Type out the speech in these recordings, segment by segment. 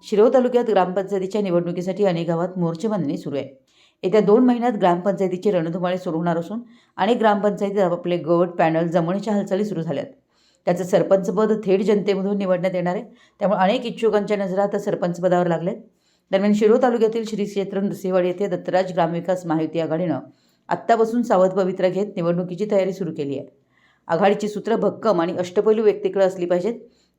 शिरोळ तालुक्यात ग्रामपंचायतीच्या निवडणुकीसाठी अनेक गावात मोर्चेबांधणी सुरू आहे. येत्या 2 महिन्यात ग्रामपंचायतीची रणधुमाळी सुरू होणार असून अनेक ग्रामपंचायतीत आपले गट पॅनल जमवण्याच्या हालचाली सुरू झाल्यात. त्याचं सरपंचपद थेट जनतेमधून निवडण्यात येणार आहे. त्यामुळे अनेक इच्छुकांच्या नजरा आता सरपंचपदावर लागल्यात. दरम्यान शिरोळ तालुक्यातील श्री क्षेत्र नृसिंहवाडी येथे दत्तराज ग्रामविकास महायुती आघाडीनं आत्तापासून सावध पवित्रा घेत निवडणुकीची तयारी सुरू केली आहे. आघाडीची सूत्र भक्कम आणि अष्टपैलू व्यक्तीकडे असली पाहिजेत.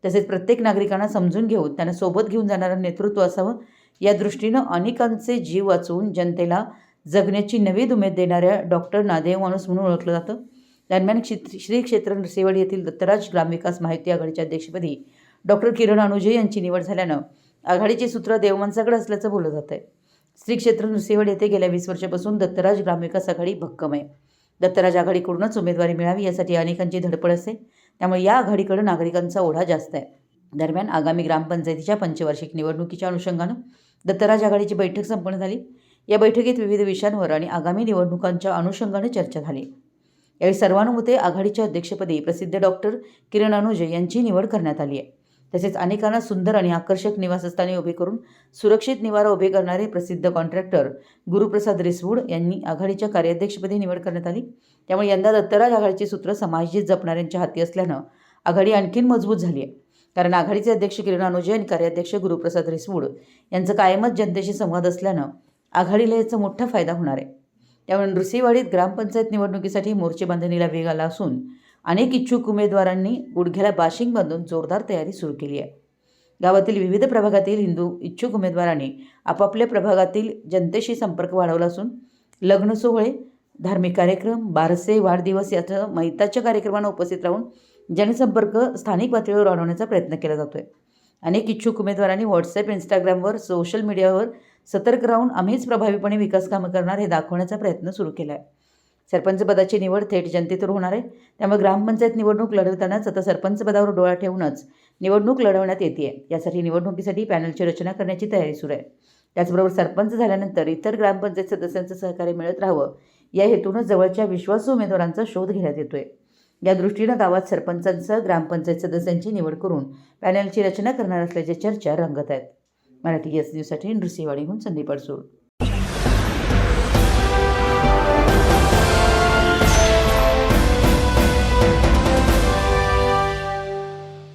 तसेच प्रत्येक नागरिकांना समजून घेऊन त्यांना सोबत घेऊन जाणारं नेतृत्व असावं. या दृष्टीनं अनेकांचे जीव वाचवून जनतेला जगण्याची नवी उमेद देणाऱ्या डॉक्टर नादेव माणूस म्हणून ओळखलं जातं. दरम्यान श्री क्षेत्र नृसिंहवाडी येथील दत्तराज ग्रामविकास महायुती आघाडीच्या अध्यक्षपदी डॉक्टर किरण अनुजे यांची निवड झाल्यानं आघाडीचे सूत्र देवमाणसाकडे असल्याचं बोललं जात आहे. श्री क्षेत्र नृसिंहवाडी येथे गेल्या 20 वर्षापासून दत्तराज ग्रामविकास आघाडी भक्कम आहे. दत्तराज आघाडीकडूनच उमेदवारी मिळावी यासाठी अनेकांची धडपड असते. त्यामुळे या आघाडीकडे नागरिकांचा ओढा जास्त आहे. दरम्यान आगामी ग्रामपंचायतीच्या पंचवार्षिक निवडणुकीच्या अनुषंगानं दत्तराज आघाडीची बैठक संपन्न झाली. या बैठकीत विविध विषयांवर आणि आगामी निवडणुकांच्या अनुषंगाने चर्चा झाली. यावेळी सर्वानुमते आघाडीच्या अध्यक्षपदी प्रसिद्ध डॉक्टर किरण अनुजे यांची निवड करण्यात आली आहे. तसेच अनेकांना सुंदर आणि आकर्षक निवासस्थाने उभे करून सुरक्षित निवारा उभे करणारे प्रसिद्ध कॉन्ट्रॅक्टर गुरुप्रसाद रिसवूड यांनी आघाडीच्या कार्याध्यक्षपदी निवड करण्यात आली. त्यामुळे यंदा दत्तराज आघाडीची सूत्र समाजहित जपणाऱ्यांच्या हाती असल्यानं आघाडी आणखीन मजबूत झाली आहे. कारण आघाडीचे अध्यक्ष किरण अनुजे आणि कार्याध्यक्ष गुरुप्रसाद रिसवूड यांचं कायमच जनतेशी संवाद असल्यानं आघाडीला याचा मोठा फायदा होणार आहे. त्यामुळे नृसिंहवाडीत ग्रामपंचायत निवडणुकीसाठी मोर्चे बांधणीला वेग आला असून अनेक इच्छुक उमेदवारांनी गुडघ्याला बाशिंग बांधून जोरदार तयारी सुरू केली आहे. गावातील विविध प्रभागातील हिंदू इच्छुक उमेदवारांनी आपापल्या प्रभागातील जनतेशी संपर्क वाढवला असून लग्न सोहळे, धार्मिक कार्यक्रम, बारसे, वाढदिवस यासह मैताच्या कार्यक्रमांना उपस्थित राहून जनसंपर्क स्थानिक पातळीवर वाढवण्याचा प्रयत्न केला जातोय. अनेक इच्छुक उमेदवारांनी व्हॉट्सअप, इंस्टाग्रामवर, सोशल मीडियावर सतर्क राहून आम्हीच प्रभावीपणे विकास कामं करणार हे दाखवण्याचा प्रयत्न सुरू केला आहे. सरपंच पदाची निवड थेट जनतेतून होणार आहे. त्यामुळे ग्रामपंचायत निवडणूक लढवतानाच आता सरपंच पदावर डोळा ठेवूनच निवडणूक लढवण्यात येते. यासाठी निवडणुकीसाठी पॅनलची रचना करण्याची तयारी सुरू आहे. त्याचबरोबर सरपंच झाल्यानंतर इतर ग्रामपंचायत सदस्यांचं सहकार्य मिळत राहावं या हेतूनच जवळच्या विश्वासू उमेदवारांचा शोध घेण्यात येतोय. या दृष्टीनं गावात सरपंचांसह ग्रामपंचायत सदस्यांची निवड करून पॅनलची रचना करणार असल्याच्या चर्चा रंगत आहेत. मराठी एस न्यूजसाठी नृसिंहवाडीहून संदीप अडसूळ.